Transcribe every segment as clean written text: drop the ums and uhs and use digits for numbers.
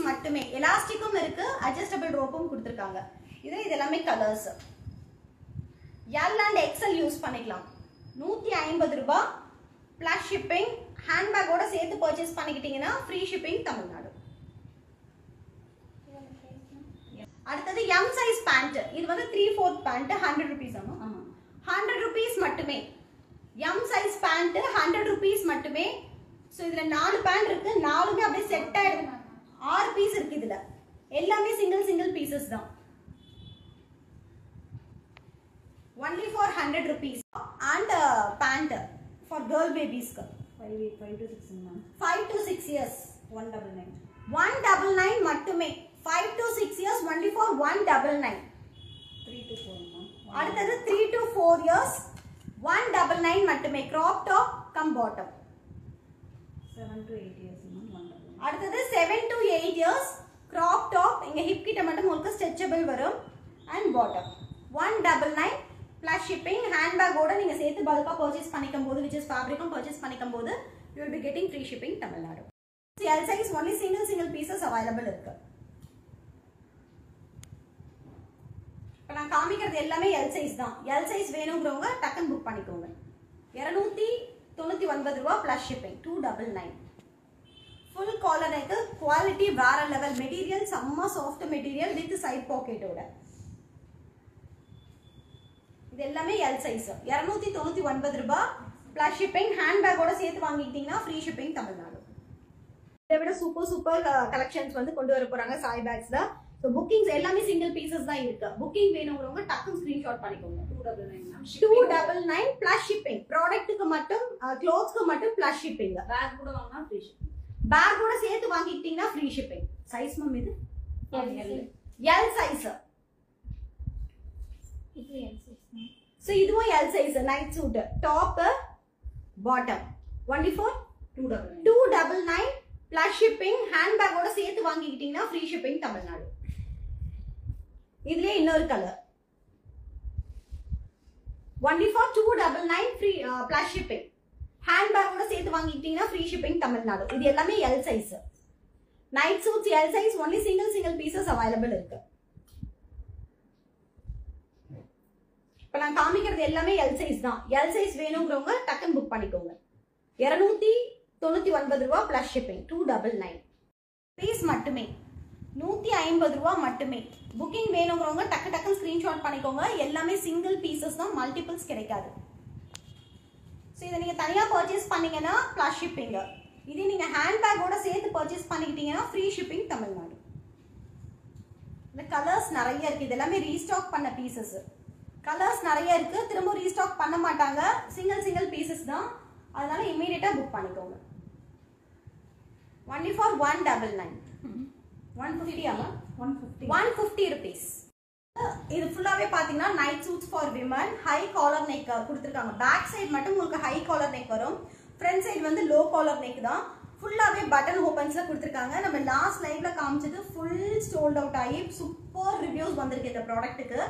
மட்டுமே. எலாஸ்டிக்கும் இருக்கு, அட்ஜஸ்டபிள் ரோப்பும் கொடுத்துருக்காங்க. இது எல்லாமே colours. L and XL use பண்ணிக்கலாம். 150 ரூபாய் பிளஸ் ஷிப்பிங். ஹேண்ட்பேக்கோட சேர்த்து பர்ச்சேஸ் பண்ணிக்கிட்டீங்கன்னா ஃப்ரீ ஷிப்பிங் தமிழ்நாடு. அடுத்தது M சைஸ் பேண்ட். இது வந்து 3/4 பேண்ட் 100 ரூபீஸ். ஆமா 100 ரூபீஸ் மட்டுமே. M சைஸ் பேண்ட் 100 ரூபீஸ் மட்டுமே. சோ இதுல 4 பேண்ட் இருக்கு. 4மே அப்படியே செட் ஆயிடுது. 6 பீஸ் இருக்கு இதுல. எல்லாமே சிங்கிள் பீசஸ் தான். Only for 100 rupees and pant for girl babies. 5 to 6 ma'am. 5 to 6 years. 199. 199 மட்டுமே. 5 to 6 years only for 199. 3 to 4 ma'am. அடுத்தது 3 to 4 years 199 மட்டுமே. crop top come bottom. 7 to 8 years ma'am. 199. அடுத்தது 7 to 8 years crop top. இங்க hip கிட்ட மட்டும் உங்களுக்கு stretchable வரும் and bottom. 199 plus shipping. handbag ஓட நீங்க சேர்த்து பல்கா purchase பண்ணிக்கும்போது which is fabricum purchase பண்ணிக்கும்போது you will be getting free shipping Tamil Nadu. L size only single pieces available இருக்கு. இப்போ நான் காமிக்கிறது எல்லாமே L size தான். L size வேணும்ங்கறவங்க டக்கன் புக் பண்ணிக்கோங்க. 299 ரூபாய் plus shipping 299. full collar neck, quality வேற level material, செம்ம soft material with side pocket ஓட. இது எல்லாமே L size. 299 ரூபாய் plus shipping. handbag ஓட சேர்த்து வாங்கிட்டீங்கன்னா free shipping தமிழ்நாடு. இதை விட சூப்பர் கலெக்ஷன்ஸ் வந்து கொண்டு வர போறாங்க சாய் பேக்ஸ்ல. சோ புக்கிங்ஸ் எல்லாமே சிங்கிள் பீசஸ் தான் இருக்கு. புக்கிங் வேணும்ங்கறவங்க டக்குனு ஸ்கிரீன்ஷாட் பண்ணிக்கோங்க. 299 plus shipping. ப்ராடக்ட்டுக்கு மட்டும் க்ளோத்ஸ்க்கு மட்டும் plus shipping. பேக் கூட வாங்குனா ஃப்ரீ ஷிப்பிங். பேக் கூட சேர்த்து வாங்கிட்டீங்கன்னா ஃப்ரீ shipping. சைஸ் மேம் இது L size. இது L size. So இதுவும் L size night suit top bottom only for 299 plus shipping. handbag ஓட சேர்த்து வாங்கிக்கிட்டீங்கன்னா free shipping தமிழ்நாடு. இதுலயே இன்னொரு colour only for 299 free plus shipping. handbag ஓட சேர்த்து வாங்கிக்கிட்டீங்கன்னா free shipping தமிழ்நாடு. இது எல்லாமே L size. Night suits L size only single pieces available இருக்கு. இப்போ நான் காமிக்கிறது எல்லாமே L size தான். L size வேணும்ங்கறவங்க டக்கன் புக் பண்ணிக்கோங்க. 299 ரூபாய் plus shipping 299. பீஸ் மட்டுமே 150 ரூபாய் மட்டுமே. புக்கிங் வேணும்ங்கறவங்க டக்கன் ஸ்கிரீன்ஷாட் பண்ணிக்கோங்க. எல்லாமே சிங்கிள் பீசஸ் தான், மல்டிபிள்ஸ் கிடைக்காது. சோ இத நீங்க தனியா பர்ச்சேஸ் பண்ணீங்கன்னா plus shipping. இது நீங்க ஹேண்ட்பேக் ஓட சேர்த்து பர்ச்சேஸ் பண்ணிக்கிட்டீங்கன்னா free shipping தமிழ்நாடு. இந்த கலர்ஸ் நிறைய இருக்கு. இது எல்லாமே ரீஸ்டாக் பண்ண பீசஸ். கலர்ஸ் நிறைய இருக்கு. திரும்ப ரீஸ்டாக் பண்ண மாட்டாங்க. சிங்கிள் பீசஸ் தான். அதனால இமிடியேட்டா புக் பண்ணிக்கோங்க. only for 199. 150 ஆமா 150 rupees. இது ஃபுல்லாவே பாத்தீங்கன்னா night suits for women. High collar neck கொடுத்திருக்காங்க. பேக் சைடு மட்டும் உங்களுக்கு ஹை காலர் நெக் வரும். ஃப்ரண்ட் சைடு வந்து லோ காலர் நெக் தான். ஃபுல்லாவே பட்டன் ஓபன்ஸ்ல கொடுத்திருக்காங்க. நம்ம லாஸ்ட் லைவ்ல காமிச்சது ஃபுல் சோல்ட் அவுட் ஆகி சூப்பர் ரிவ்யூஸ் வந்திருக்கு இந்த ப்ராடக்ட்டுக்கு.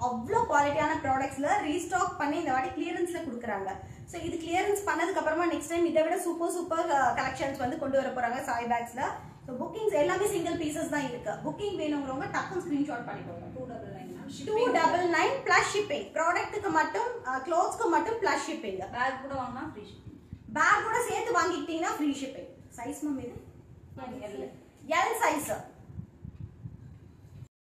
அவ்வளோ குவாலிட்டியான ப்ராடக்ட்ஸ்ல ரீஸ்டாக் பண்ணி இந்த வாட்டி கிளியரன்ஸ்ல கொடுக்குறாங்க. ஸோ இது கிளியரன்ஸ் பண்ணதுக்கு அப்புறமா நெக்ஸ்ட் டைம் இதை விட சூப்பர் கலெக்ஷன்ஸ் வந்து கொண்டு வர போறாங்க சாய் பேக்ஸ்ல. ஸோ புக்கிங்ஸ் எல்லாமே சிங்கிள் பீசஸ் தான் இருக்கு. புக்கிங் வேணுங்கிறவங்க டக்குனு ஸ்கிரீன்ஷாட் பண்ணிக்கோங்க. 299 plus shipping. ப்ராடக்ட்டுக்கு மட்டும் க்ளோத்ஸ்க்கு மட்டும் plus shipping. பேக் கூட வாங்குனா ஃப்ரீ ஷிப்பிங். பேக் கூட சேர்த்து வாங்கிட்டீங்கன்னா ஃப்ரீ ஷிப்பிங். சைஸ் மேம் இது L size.